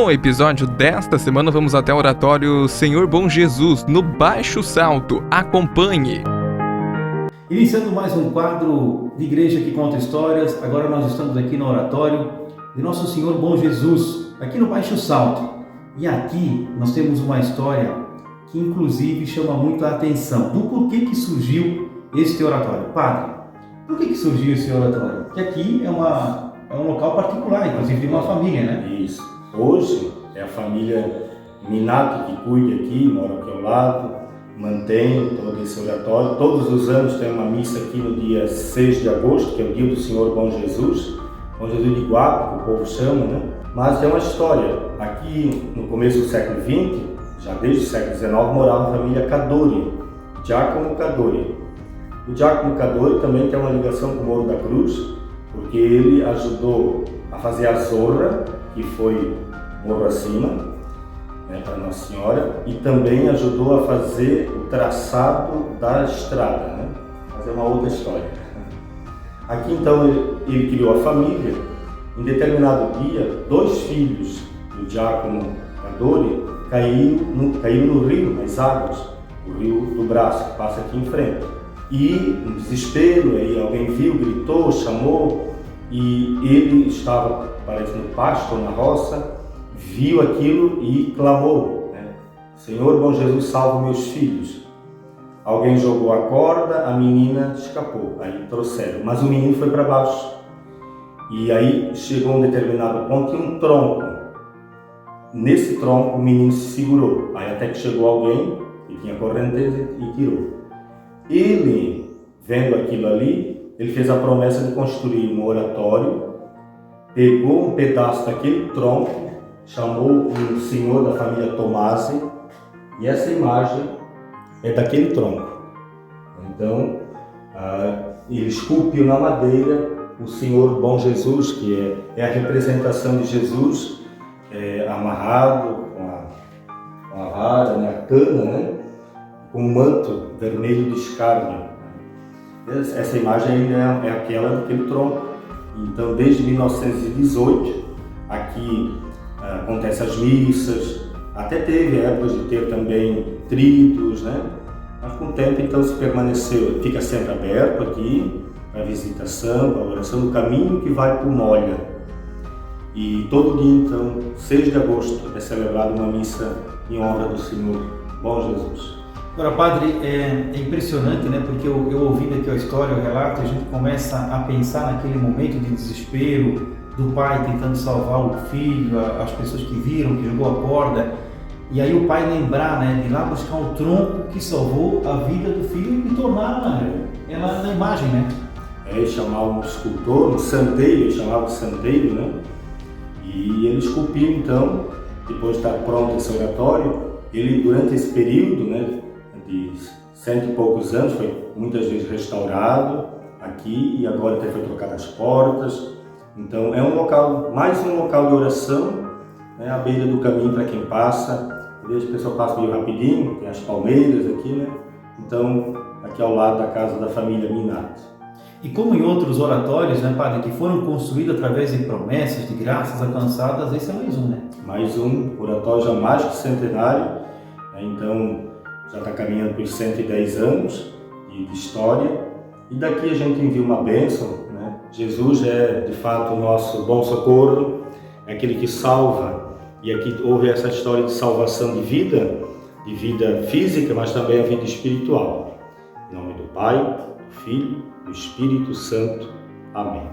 No episódio desta semana vamos até o oratório Senhor Bom Jesus, no Baixo Salto. Acompanhe! Iniciando mais um quadro de igreja que conta histórias, agora nós estamos aqui no oratório de Nosso Senhor Bom Jesus, aqui no Baixo Salto. E aqui nós temos uma história que inclusive chama muito a atenção do porquê que surgiu este oratório. Padre, por que surgiu esse oratório? Porque aqui é um local particular, inclusive de uma família, né? Isso. Hoje é a família Minato que cuida aqui, mora aqui ao lado, mantém todo esse oratório. Todos os anos tem uma missa aqui no dia 6 de agosto, que é o dia do Senhor Bom Jesus de Guapo, que o povo chama, né? Mas tem uma história. Aqui no começo do século XX, já desde o século XIX, morava a família Cadori, Giacomo Cadori. O Giacomo Cadori também tem uma ligação com o Morro da Cruz, porque ele ajudou a fazer a Zorra, que foi morro acima, né, para Nossa Senhora, e também ajudou a fazer o traçado da estrada, né? Mas é uma outra história. Aqui então ele criou a família. Em determinado dia, 2 filhos do Giacomo Cadori caíram no rio, nas águas, o rio do Braço, que passa aqui em frente. E, no desespero, aí alguém viu, gritou, chamou, e ele estava, parece, no pasto ou na roça, viu aquilo e clamou, né? Senhor Bom Jesus, salva meus filhos. Alguém jogou a corda, a menina escapou, aí trouxeram, mas o menino foi para baixo. E aí chegou a um determinado ponto e um tronco. Nesse tronco o menino se segurou, aí até que chegou alguém que tinha correnteza e tirou. Ele, vendo aquilo ali, ele fez a promessa de construir um oratório, pegou um pedaço daquele tronco, chamou o senhor da família Tomasi, e essa imagem é daquele tronco. Então, ele esculpiu na madeira o Senhor Bom Jesus, que é a representação de Jesus amarrado com a vara, né, a cana, né, com um manto vermelho de escárnio. Essa imagem é aquela daquele tronco. Então, desde 1918, aqui acontecem as missas, até teve épocas de ter também tridos, né? Mas com o tempo, então, se permaneceu, fica sempre aberto aqui, para visitação, para oração, no caminho que vai para o Molha. E todo dia, então, 6 de agosto, é celebrada uma missa em honra do Senhor Bom Jesus. Agora, Padre, é impressionante, né? Porque eu ouvindo aqui a história, o relato, a gente começa a pensar naquele momento de desespero do pai tentando salvar o filho, as pessoas que viram, que jogou a corda, e aí o pai lembrar, né, de ir lá buscar o tronco que salvou a vida do filho e tornar ela na imagem, né? Ele chamava um escultor, um santeiro, ele chamava de santeiro, né? E ele esculpiu, então, depois de estar pronto esse oratório, ele, durante esse período, né, de 100 e poucos anos, foi muitas vezes restaurado aqui, e agora até foi trocado as portas. Então é um local, mais um local de oração, né, à beira do caminho para quem passa. Às vezes a pessoa passa meio rapidinho, tem as palmeiras aqui, né? Então, aqui ao lado da casa da família Minato. E como em outros oratórios, né, Padre, que foram construídos através de promessas, de graças alcançadas, esse é mais um, né? Mais um oratório já mais que centenário, né? Então já está caminhando por 110 anos de história. E daqui a gente envia uma bênção, né? Jesus é de fato o nosso bom socorro, é aquele que salva. E aqui houve essa história de salvação de vida física, mas também a vida espiritual. Em nome do Pai, do Filho, do Espírito Santo. Amém.